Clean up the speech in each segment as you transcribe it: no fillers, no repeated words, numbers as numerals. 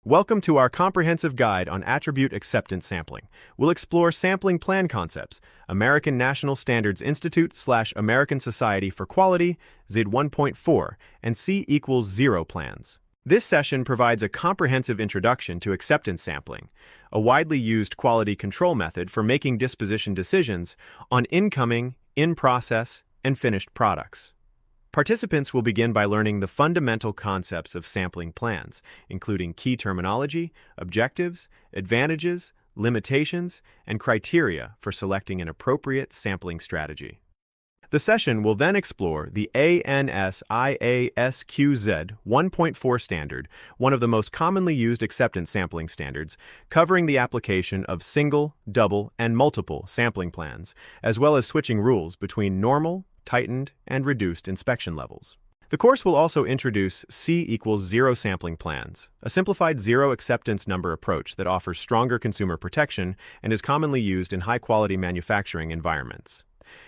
Welcome to our comprehensive guide on attribute acceptance sampling. We'll explore sampling plan concepts, American National Standards Institute/American Society for Quality, Z1.4, and C=0 plans. This session provides a comprehensive introduction to acceptance sampling, a widely used quality control method for making disposition decisions on incoming, in-process, and finished products. Participants will begin by learning the fundamental concepts of sampling plans, including key terminology, objectives, advantages, limitations, and criteria for selecting an appropriate sampling strategy. The session will then explore the ANSI ASQ Z1.4 standard, one of the most commonly used acceptance sampling standards, covering the application of single, double, and multiple sampling plans, as well as switching rules between normal, tightened, and reduced inspection levels. The course will also introduce C=0 sampling plans, a simplified zero acceptance number approach that offers stronger consumer protection and is commonly used in high-quality manufacturing environments.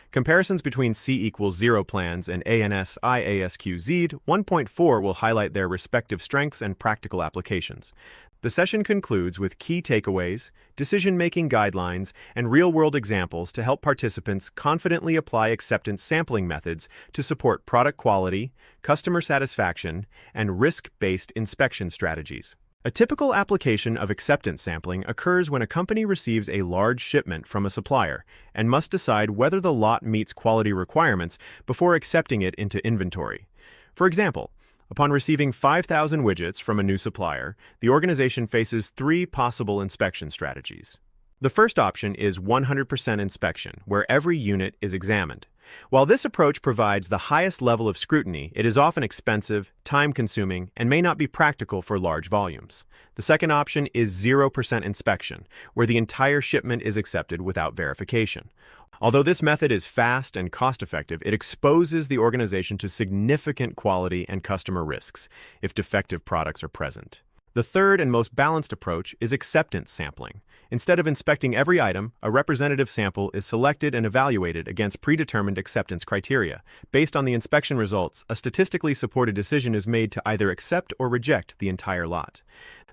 Comparisons between C=0 plans and ANSI ASQ Z1.4 will highlight their respective strengths and practical applications. The session concludes with key takeaways, decision-making guidelines, and real-world examples to help participants confidently apply acceptance sampling methods to support product quality, customer satisfaction, and risk-based inspection strategies. A typical application of acceptance sampling occurs when a company receives a large shipment from a supplier and must decide whether the lot meets quality requirements before accepting it into inventory. For example, upon receiving 5,000 widgets from a new supplier, the organization faces three possible inspection strategies. The first option is 100% inspection, where every unit is examined. While this approach provides the highest level of scrutiny, it is often expensive, time-consuming, and may not be practical for large volumes. The second option is 0% inspection, where the entire shipment is accepted without verification. Although this method is fast and cost-effective, it exposes the organization to significant quality and customer risks if defective products are present. The third and most balanced approach is acceptance sampling. Instead of inspecting every item, a representative sample is selected and evaluated against predetermined acceptance criteria. Based on the inspection results, a statistically supported decision is made to either accept or reject the entire lot.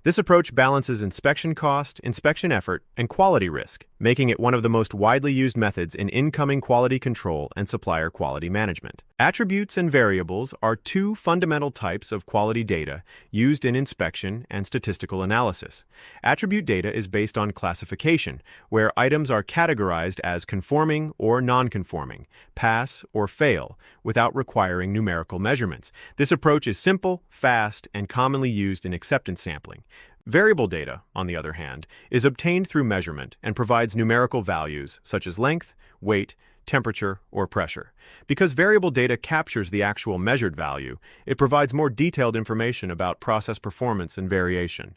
This approach balances inspection cost, inspection effort, and quality risk, making it one of the most widely used methods in incoming quality control and supplier quality management. Attributes and variables are two fundamental types of quality data used in inspection and statistical analysis. Attribute data is based on classification, where items are categorized as conforming or non-conforming, pass or fail, without requiring numerical measurements. This approach is simple, fast, and commonly used in acceptance sampling. Variable data, on the other hand, is obtained through measurement and provides numerical values such as length, weight, temperature, or pressure. Because variable data captures the actual measured value, it provides more detailed information about process performance and variation.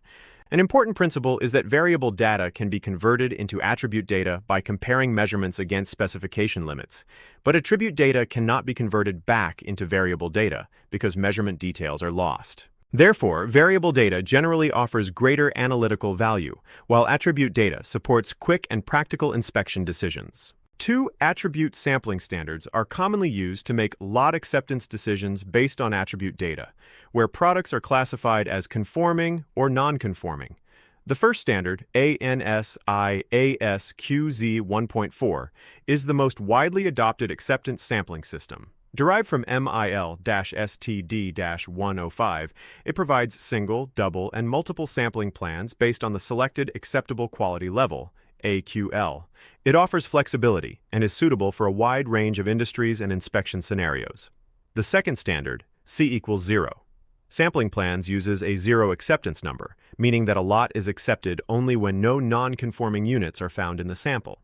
An important principle is that variable data can be converted into attribute data by comparing measurements against specification limits, but attribute data cannot be converted back into variable data because measurement details are lost. Therefore, variable data generally offers greater analytical value, while attribute data supports quick and practical inspection decisions. Two attribute sampling standards are commonly used to make lot acceptance decisions based on attribute data, where products are classified as conforming or non-conforming. The first standard, ANSI ASQ Z1.4, is the most widely adopted acceptance sampling system. Derived from MIL-STD-105, it provides single, double, and multiple sampling plans based on the selected acceptable quality level, AQL. It offers flexibility and is suitable for a wide range of industries and inspection scenarios. The second standard, C=0. Sampling plans uses a zero acceptance number, meaning that a lot is accepted only when no non-conforming units are found in the sample.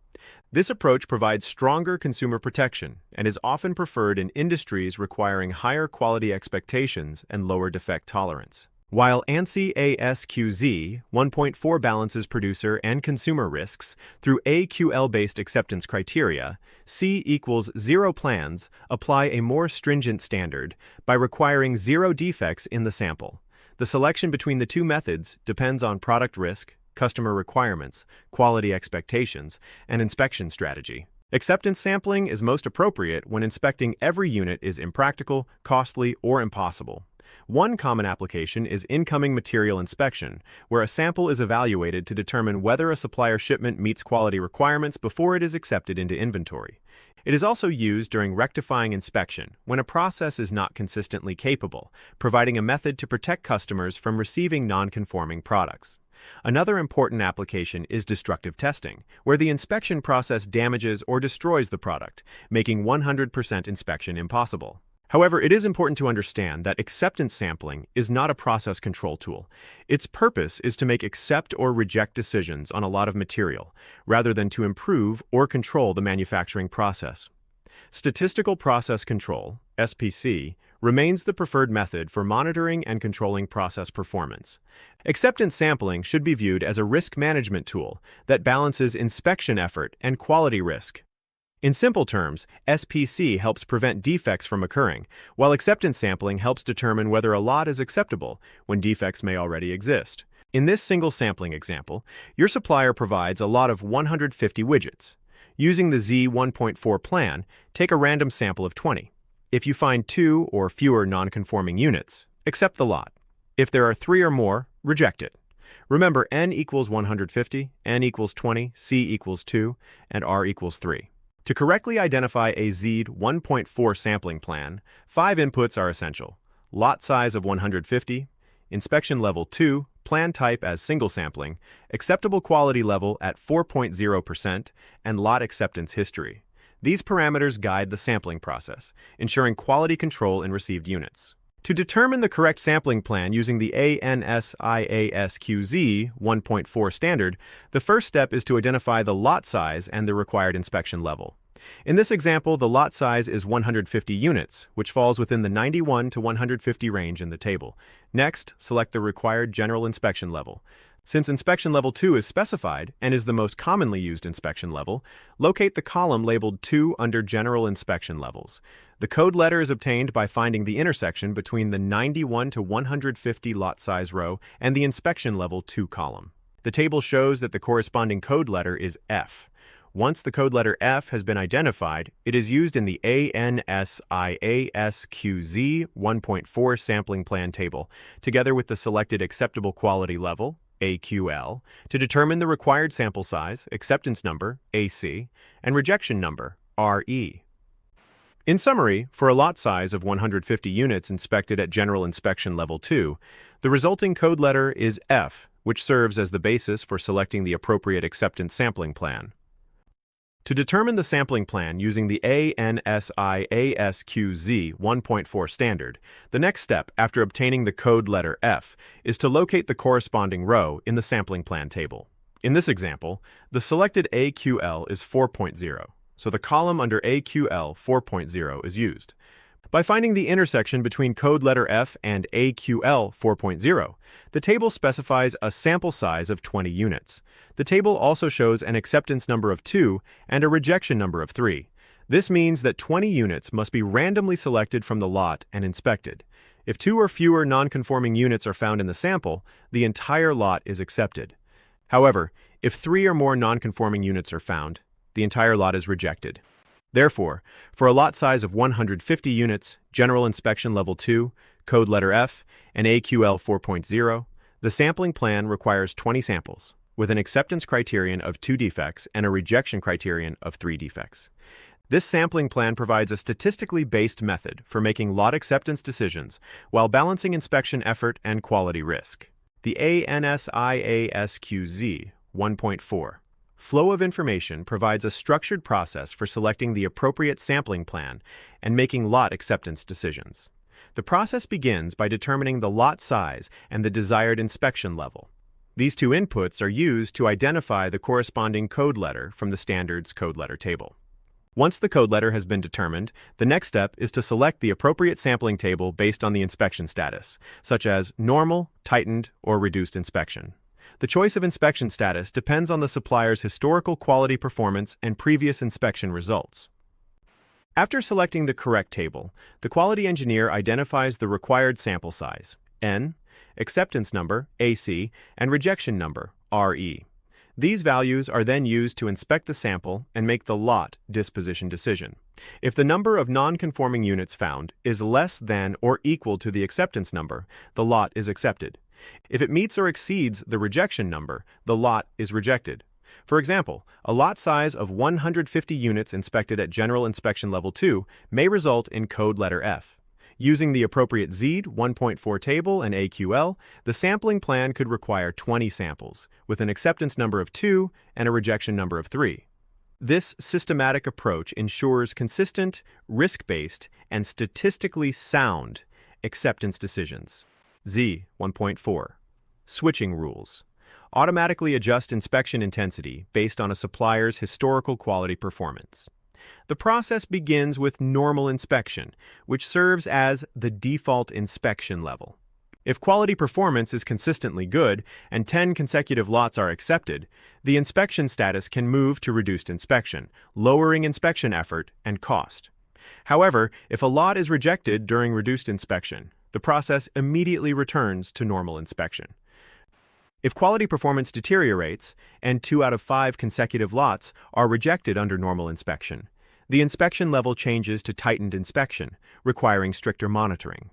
This approach provides stronger consumer protection and is often preferred in industries requiring higher quality expectations and lower defect tolerance. While ANSI ASQ Z1.4 balances producer and consumer risks through AQL-based acceptance criteria, C=0 plans apply a more stringent standard by requiring zero defects in the sample. The selection between the two methods depends on product risk, customer requirements, quality expectations, and inspection strategy. Acceptance sampling is most appropriate when inspecting every unit is impractical, costly, or impossible. One common application is incoming material inspection, where a sample is evaluated to determine whether a supplier shipment meets quality requirements before it is accepted into inventory. It is also used during rectifying inspection, when a process is not consistently capable, providing a method to protect customers from receiving non-conforming products. Another important application is destructive testing, where the inspection process damages or destroys the product, making 100% inspection impossible. However, it is important to understand that acceptance sampling is not a process control tool. Its purpose is to make accept or reject decisions on a lot of material, rather than to improve or control the manufacturing process. Statistical process control, SPC, remains the preferred method for monitoring and controlling process performance. Acceptance sampling should be viewed as a risk management tool that balances inspection effort and quality risk. In simple terms, SPC helps prevent defects from occurring, while acceptance sampling helps determine whether a lot is acceptable when defects may already exist. In this single sampling example, your supplier provides a lot of 150 widgets. Using the Z1.4 plan, take a random sample of 20. If you find 2 or fewer non-conforming units, accept the lot. If there are 3 or more, reject it. Remember, N equals 150, N equals 20, C equals 2, and R equals 3. To correctly identify a Z1.4 sampling plan, 5 inputs are essential: lot size of 150, inspection level 2, plan type as single sampling, acceptable quality level at 4.0%, and lot acceptance history. These parameters guide the sampling process, ensuring quality control in received units. To determine the correct sampling plan using the ANSI ASQ Z1.4 standard, the first step is to identify the lot size and the required inspection level. In this example, the lot size is 150 units, which falls within the 91 to 150 range in the table. Next, select the required general inspection level. Since inspection level 2 is specified and is the most commonly used inspection level, locate the column labeled 2 under General Inspection Levels. The code letter is obtained by finding the intersection between the 91 to 150 lot size row and the inspection level 2 column. The table shows that the corresponding code letter is F. Once the code letter F has been identified, it is used in the ANSI ASQ Z1.4 Sampling Plan table, together with the selected acceptable quality level, AQL, to determine the required sample size, acceptance number, AC, and rejection number, RE. In summary, for a lot size of 150 units inspected at General Inspection Level 2, the resulting code letter is F, which serves as the basis for selecting the appropriate acceptance sampling plan. To determine the sampling plan using the ANSI ASQ Z1.4 standard, the next step after obtaining the code letter F is to locate the corresponding row in the sampling plan table. In this example, the selected AQL is 4.0, so the column under AQL 4.0 is used. By finding the intersection between code letter F and AQL 4.0, the table specifies a sample size of 20 units. The table also shows an acceptance number of 2 and a rejection number of 3. This means that 20 units must be randomly selected from the lot and inspected. If 2 or fewer non-conforming units are found in the sample, the entire lot is accepted. However, if 3 or more non-conforming units are found, the entire lot is rejected. Therefore, for a lot size of 150 units, General Inspection Level 2, code letter F, and AQL 4.0, the sampling plan requires 20 samples, with an acceptance criterion of 2 defects and a rejection criterion of 3 defects. This sampling plan provides a statistically based method for making lot acceptance decisions while balancing inspection effort and quality risk. The ANSI ASQ Z1.4 Flow of information provides a structured process for selecting the appropriate sampling plan and making lot acceptance decisions. The process begins by determining the lot size and the desired inspection level. These 2 inputs are used to identify the corresponding code letter from the standard's code letter table. Once the code letter has been determined, the next step is to select the appropriate sampling table based on the inspection status, such as normal, tightened, or reduced inspection. The choice of inspection status depends on the supplier's historical quality performance and previous inspection results. After selecting the correct table, the quality engineer identifies the required sample size, N, acceptance number, AC, and rejection number, RE. These values are then used to inspect the sample and make the lot disposition decision. If the number of non-conforming units found is less than or equal to the acceptance number, the lot is accepted. If it meets or exceeds the rejection number, the lot is rejected. For example, a lot size of 150 units inspected at General Inspection Level 2 may result in code letter F. Using the appropriate Z1.4 table and AQL, the sampling plan could require 20 samples, with an acceptance number of 2 and a rejection number of 3. This systematic approach ensures consistent, risk-based, and statistically sound acceptance decisions. Z1.4. Switching rules. Automatically adjust inspection intensity based on a supplier's historical quality performance. The process begins with normal inspection, which serves as the default inspection level. If quality performance is consistently good and 10 consecutive lots are accepted, the inspection status can move to reduced inspection, lowering inspection effort and cost. However, if a lot is rejected during reduced inspection, the process immediately returns to normal inspection. If quality performance deteriorates and 2 out of 5 consecutive lots are rejected under normal inspection, the inspection level changes to tightened inspection, requiring stricter monitoring.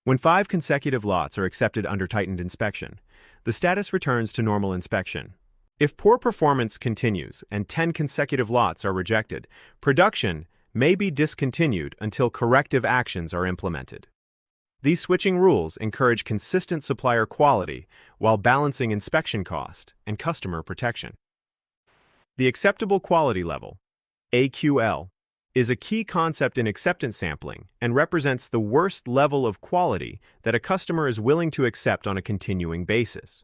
When 5 consecutive lots are accepted under tightened inspection, the status returns to normal inspection. If poor performance continues and 10 consecutive lots are rejected, production may be discontinued until corrective actions are implemented. These switching rules encourage consistent supplier quality while balancing inspection cost and customer protection. The acceptable quality level, AQL, is a key concept in acceptance sampling and represents the worst level of quality that a customer is willing to accept on a continuing basis.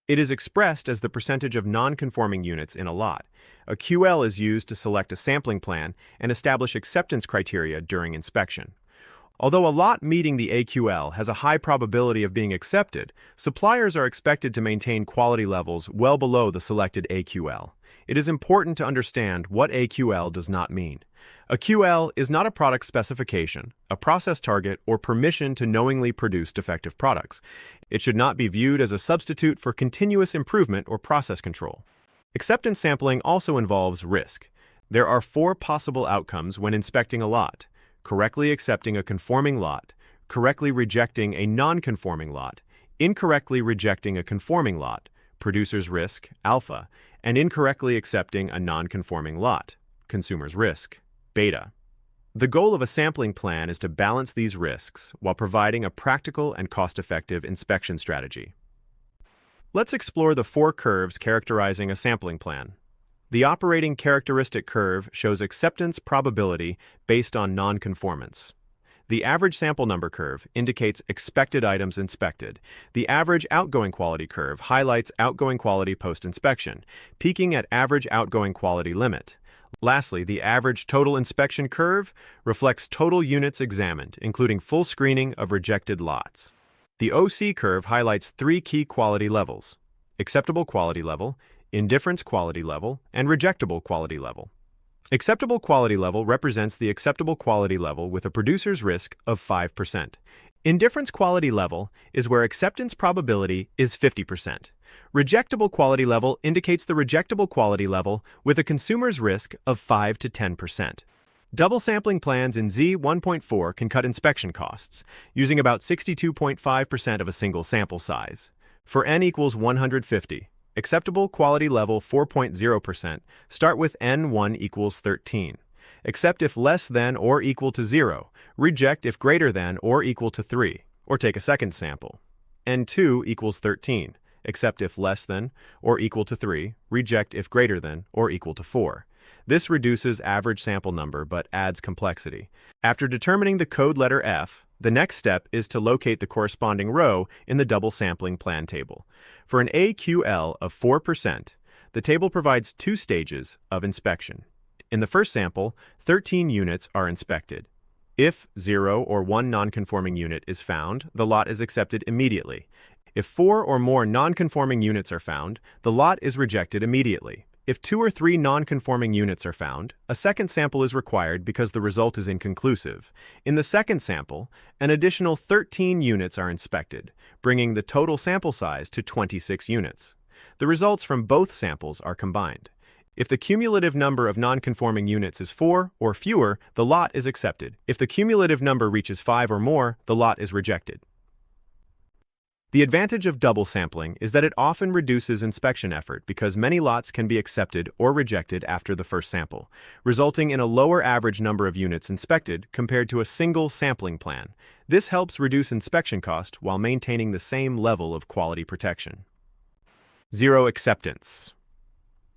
It is expressed as the percentage of non-conforming units in a lot. A QL is used to select a sampling plan and establish acceptance criteria during inspection. Although a lot meeting the AQL has a high probability of being accepted, suppliers are expected to maintain quality levels well below the selected AQL. It is important to understand what AQL does not mean. A QL is not a product specification, a process target, or permission to knowingly produce defective products. It should not be viewed as a substitute for continuous improvement or process control. Acceptance sampling also involves risk. There are 4 possible outcomes when inspecting a lot: correctly accepting a conforming lot, correctly rejecting a non-conforming lot, incorrectly rejecting a conforming lot, producer's risk, alpha, and incorrectly accepting a non-conforming lot, consumer's risk, beta. The goal of a sampling plan is to balance these risks while providing a practical and cost-effective inspection strategy. Let's explore the 4 curves characterizing a sampling plan. The operating characteristic curve shows acceptance probability based on non-conformance. The average sample number curve indicates expected items inspected. The average outgoing quality curve highlights outgoing quality post-inspection, peaking at average outgoing quality limit. Lastly, the average total inspection curve reflects total units examined, including full screening of rejected lots. The OC curve highlights 3 key quality levels: acceptable quality level, indifference quality level, and rejectable quality level. Acceptable quality level represents the acceptable quality level with a producer's risk of 5%. Indifference quality level is where acceptance probability is 50%. Rejectable quality level indicates the rejectable quality level with a consumer's risk of 5 to 10%. Double sampling plans in Z1.4 can cut inspection costs, using about 62.5% of a single sample size. For n equals 150, acceptable quality level 4.0%, start with N1 equals 13. Accept if less than or equal to 0, reject if greater than or equal to 3, or take a second sample. N2 equals 13. Accept if less than or equal to 3, reject if greater than or equal to 4. This reduces average sample number but adds complexity. After determining the code letter F, the next step is to locate the corresponding row in the double sampling plan table. For an AQL of 4%, the table provides 2 stages of inspection. In the first sample, 13 units are inspected. If 0 or 1 non-conforming unit is found, the lot is accepted immediately. If 4 or more non-conforming units are found, the lot is rejected immediately. If 2 or 3 non-conforming units are found, a second sample is required because the result is inconclusive. In the second sample, an additional 13 units are inspected, bringing the total sample size to 26 units. The results from both samples are combined. If the cumulative number of non-conforming units is 4 or fewer, the lot is accepted. If the cumulative number reaches 5 or more, the lot is rejected. The advantage of double sampling is that it often reduces inspection effort because many lots can be accepted or rejected after the first sample, resulting in a lower average number of units inspected compared to a single sampling plan. This helps reduce inspection cost while maintaining the same level of quality protection. Zero acceptance.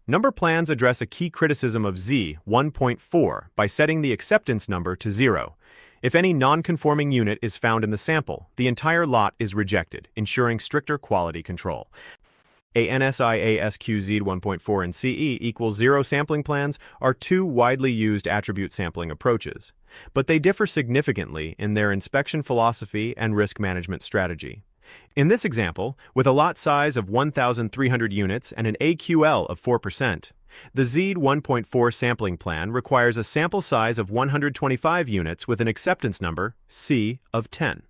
Number plans address a key criticism of Z1.4 by setting the acceptance number to 0. If any non-conforming unit is found in the sample, the entire lot is rejected, ensuring stricter quality control. ANSI ASQ Z1.4 and CE equals 0 sampling plans are two widely used attribute sampling approaches, but they differ significantly in their inspection philosophy and risk management strategy. In this example, with a lot size of 1,300 units and an AQL of 4%, the Z1.4 sampling plan requires a sample size of 125 units with an acceptance number, C, of 10.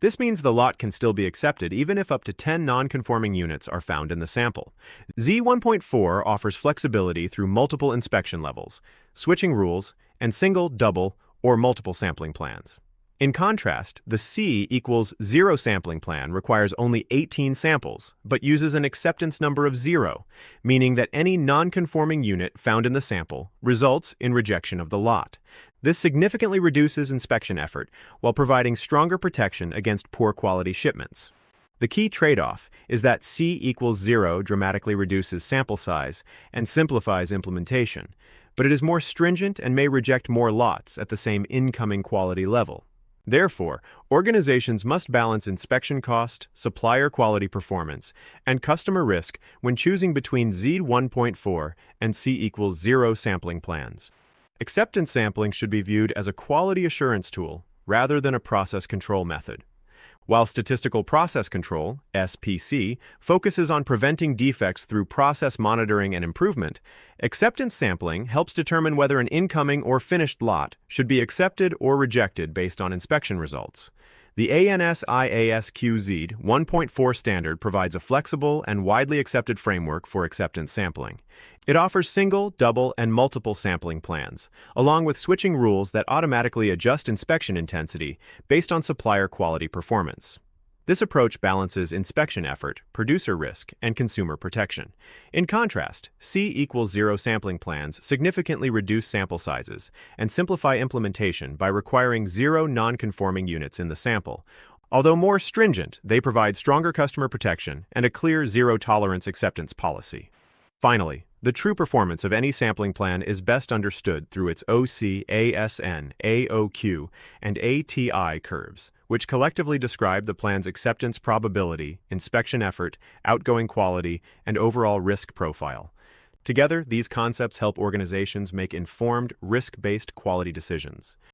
This means the lot can still be accepted even if up to 10 non-conforming units are found in the sample. Z1.4 offers flexibility through multiple inspection levels, switching rules, and single, double, or multiple sampling plans. In contrast, the C equals 0 sampling plan requires only 18 samples, but uses an acceptance number of 0, meaning that any non-conforming unit found in the sample results in rejection of the lot. This significantly reduces inspection effort while providing stronger protection against poor quality shipments. The key trade-off is that C equals 0 dramatically reduces sample size and simplifies implementation, but it is more stringent and may reject more lots at the same incoming quality level. Therefore, organizations must balance inspection cost, supplier quality performance, and customer risk when choosing between Z1.4 and C equals 0 sampling plans. Acceptance sampling should be viewed as a quality assurance tool rather than a process control method. While statistical process control, SPC, focuses on preventing defects through process monitoring and improvement, acceptance sampling helps determine whether an incoming or finished lot should be accepted or rejected based on inspection results. The ANSI ASQ Z1.4 standard provides a flexible and widely accepted framework for acceptance sampling. It offers single, double, and multiple sampling plans, along with switching rules that automatically adjust inspection intensity based on supplier quality performance. This approach balances inspection effort, producer risk, and consumer protection. In contrast, C equals 0 sampling plans significantly reduce sample sizes and simplify implementation by requiring 0 non-conforming units in the sample. Although more stringent, they provide stronger customer protection and a clear zero-tolerance acceptance policy. Finally, the true performance of any sampling plan is best understood through its OC, ASN, AOQ, and ATI curves, which collectively describe the plan's acceptance probability, inspection effort, outgoing quality, and overall risk profile. Together, these concepts help organizations make informed, risk-based quality decisions.